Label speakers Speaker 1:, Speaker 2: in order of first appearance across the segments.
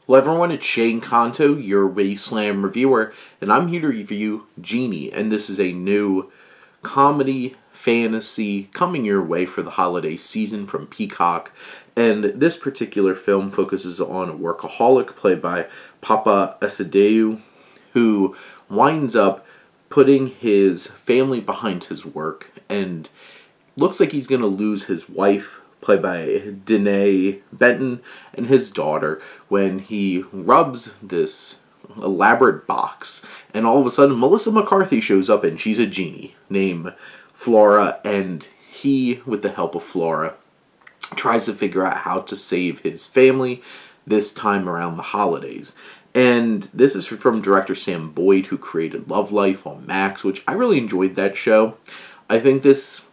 Speaker 1: Hello everyone, it's Shane Kanto, your Wasteland reviewer, and I'm here to review Genie, and this is a new comedy fantasy coming your way for the holiday season from Peacock. And this particular film focuses on a workaholic played by Papa Esadeu, who winds up putting his family behind his work and looks like he's going to lose his wife, played by Danae Benton, and his daughter when he rubs this elaborate box, and all of a sudden Melissa McCarthy shows up and she's a genie named Flora, and he, with the help of Flora, tries to figure out how to save his family this time around the holidays. And this is from director Sam Boyd, who created Love Life on Max, which I really enjoyed that show. I think this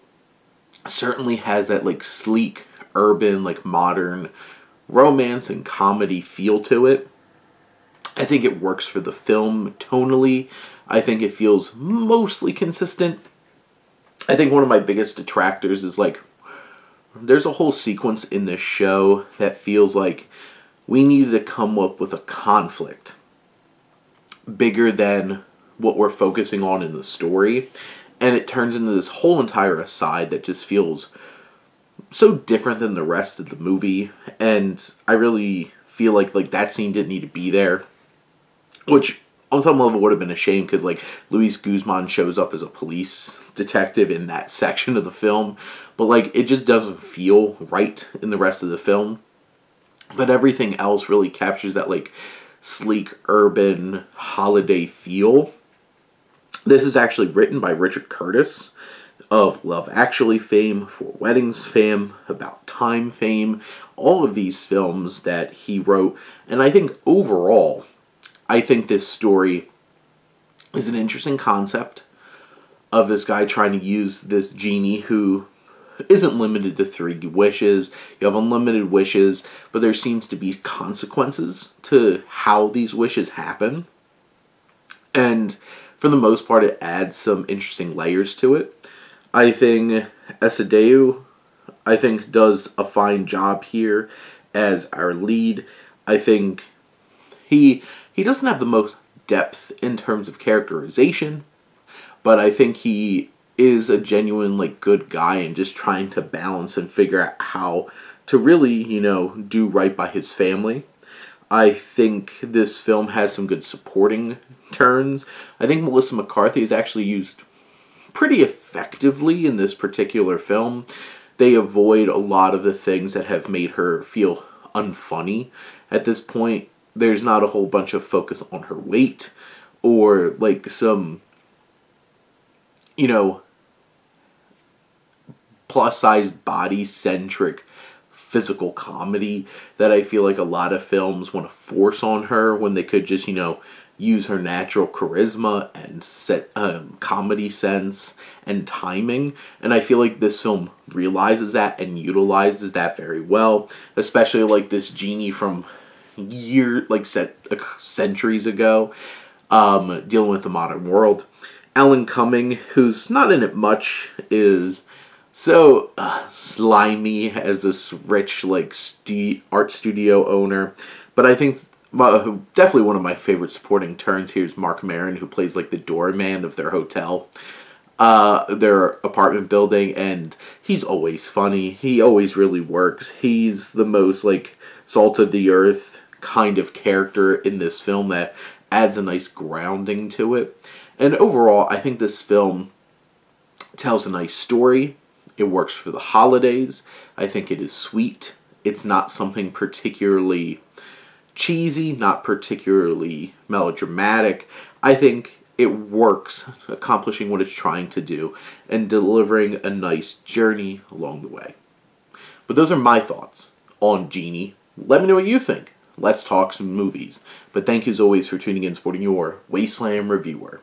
Speaker 1: certainly has that like sleek, urban, like modern romance and comedy feel to it. I think it works for the film tonally. I think it feels mostly consistent. I think one of my biggest detractors is like there's a whole sequence in this show that feels like we needed to come up with a conflict bigger than what we're focusing on in the story. And it turns into this whole entire aside that just feels so different than the rest of the movie. And I really feel like that scene didn't need to be there. Which, on some level, would have been a shame because, like, Luis Guzman shows up as a police detective in that section of the film. But, like, it just doesn't feel right in the rest of the film. But everything else really captures that, like, sleek, urban, holiday feel. This is actually written by Richard Curtis of Love Actually fame, For Weddings fame, About Time fame, all of these films that he wrote. And I think overall, I think this story is an interesting concept of this guy trying to use this genie who isn't limited to 3 wishes. You have unlimited wishes, but there seems to be consequences to how these wishes happen. And for the most part, it adds some interesting layers to it. I think Esadeu, does a fine job here as our lead. I think he doesn't have the most depth in terms of characterization, but I think he is a genuine, like, good guy and just trying to balance and figure out how to really, do right by his family. I think this film has some good supporting turns. I think Melissa McCarthy is actually used pretty effectively in this particular film. They avoid a lot of the things that have made her feel unfunny. At this point, there's not a whole bunch of focus on her weight or like some, plus-size body-centric physical comedy that I feel like a lot of films want to force on her when they could just, use her natural charisma and comedy sense and timing. And I feel like this film realizes that and utilizes that very well, especially like this genie from centuries ago, dealing with the modern world. Alan Cumming, who's not in it much, is so slimy as this rich, like, art studio owner. But I think definitely one of my favorite supporting turns here is Mark Maron, who plays, like, the doorman of their hotel, their apartment building, and he's always funny. He always really works. He's the most, like, salt-of-the-earth kind of character in this film that adds a nice grounding to it. And overall, I think this film tells a nice story. It works for the holidays. I think it is sweet. It's not something particularly cheesy, not particularly melodramatic. I think it works, accomplishing what it's trying to do and delivering a nice journey along the way. But those are my thoughts on Genie. Let me know what you think. Let's talk some movies. But thank you as always for tuning in and supporting your Wasteland reviewer.